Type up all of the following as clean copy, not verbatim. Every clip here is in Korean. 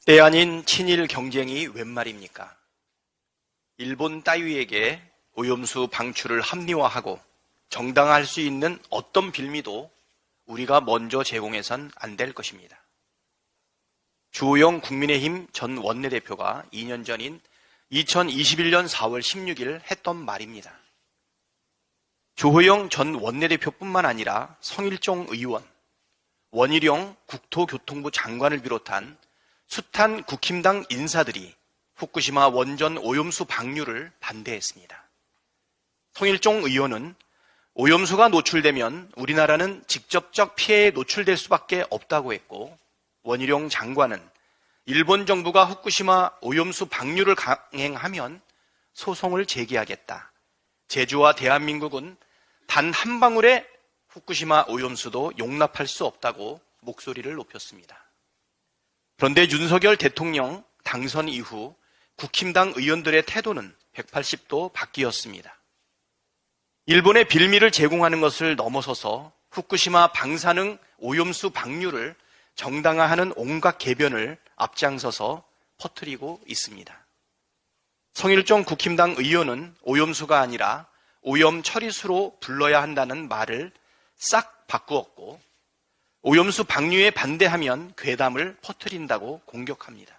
때 아닌 친일 경쟁이 웬 말입니까? 일본 따위에게 오염수 방출을 합리화하고 정당화할 수 있는 어떤 빌미도 우리가 먼저 제공해선 안 될 것입니다. 주호영 국민의힘 전 원내대표가 2년 전인 2021년 4월 16일 했던 말입니다. 주호영 전 원내대표뿐만 아니라 성일종 의원, 원희룡 국토교통부 장관을 비롯한 숱한 국힘당 인사들이 후쿠시마 원전 오염수 방류를 반대했습니다. 성일종 의원은 오염수가 노출되면 우리나라는 직접적 피해에 노출될 수밖에 없다고 했고, 원희룡 장관은 일본 정부가 후쿠시마 오염수 방류를 강행하면 소송을 제기하겠다. 제주와 대한민국은 단 한 방울의 후쿠시마 오염수도 용납할 수 없다고 목소리를 높였습니다. 그런데 윤석열 대통령 당선 이후 국힘당 의원들의 태도는 180도 바뀌었습니다. 일본의 빌미를 제공하는 것을 넘어서서 후쿠시마 방사능 오염수 방류를 정당화하는 온갖 개변을 앞장서서 퍼뜨리고 있습니다. 성일종 국힘당 의원은 오염수가 아니라 오염 처리수로 불러야 한다는 말을 싹 바꾸었고, 오염수 방류에 반대하면 괴담을 퍼뜨린다고 공격합니다.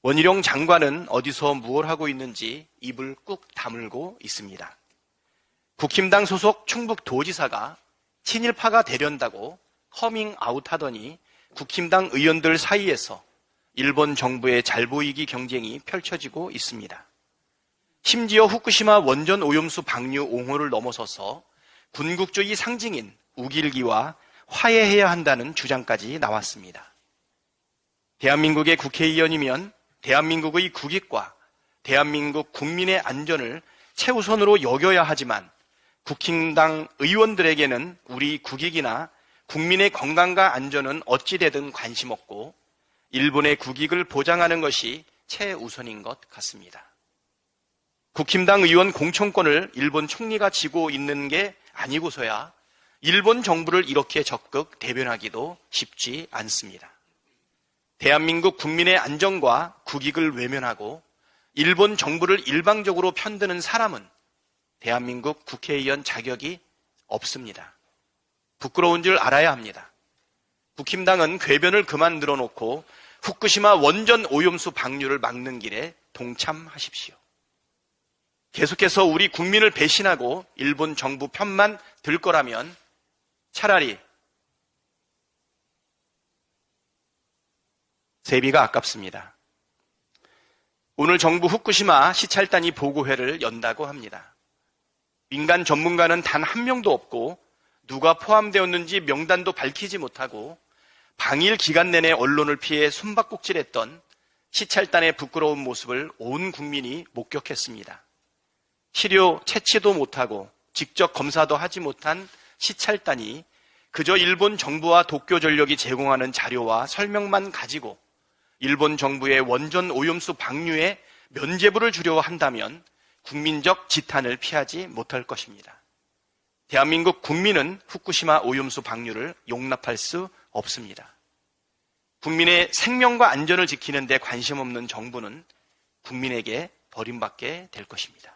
원희룡 장관은 어디서 무엇을 하고 있는지 입을 꾹 다물고 있습니다. 국힘당 소속 충북도지사가 친일파가 되련다고 커밍아웃 하더니 국힘당 의원들 사이에서 일본 정부의 잘 보이기 경쟁이 펼쳐지고 있습니다. 심지어 후쿠시마 원전 오염수 방류 옹호를 넘어서서 군국주의 상징인 우길기와 화해해야 한다는 주장까지 나왔습니다. 대한민국의 국회의원이면 대한민국의 국익과 대한민국 국민의 안전을 최우선으로 여겨야 하지만 국힘당 의원들에게는 우리 국익이나 국민의 건강과 안전은 어찌되든 관심 없고 일본의 국익을 보장하는 것이 최우선인 것 같습니다. 국힘당 의원 공천권을 일본 총리가 쥐고 있는 게 아니고서야 일본 정부를 이렇게 적극 대변하기도 쉽지 않습니다. 대한민국 국민의 안전과 국익을 외면하고 일본 정부를 일방적으로 편드는 사람은 대한민국 국회의원 자격이 없습니다. 부끄러운 줄 알아야 합니다. 국힘당은 궤변을 그만 늘어놓고 후쿠시마 원전 오염수 방류를 막는 길에 동참하십시오. 계속해서 우리 국민을 배신하고 일본 정부 편만 들 거라면 차라리 세비가 아깝습니다. 오늘 정부 후쿠시마 시찰단이 보고회를 연다고 합니다. 민간 전문가는 단 한 명도 없고 누가 포함되었는지 명단도 밝히지 못하고 방일 기간 내내 언론을 피해 숨바꼭질했던 시찰단의 부끄러운 모습을 온 국민이 목격했습니다. 치료 채취도 못하고 직접 검사도 하지 못한 시찰단이 그저 일본 정부와 도쿄전력이 제공하는 자료와 설명만 가지고 일본 정부의 원전 오염수 방류에 면죄부를 주려 한다면 국민적 지탄을 피하지 못할 것입니다. 대한민국 국민은 후쿠시마 오염수 방류를 용납할 수 없습니다. 국민의 생명과 안전을 지키는 데 관심 없는 정부는 국민에게 버림받게 될 것입니다.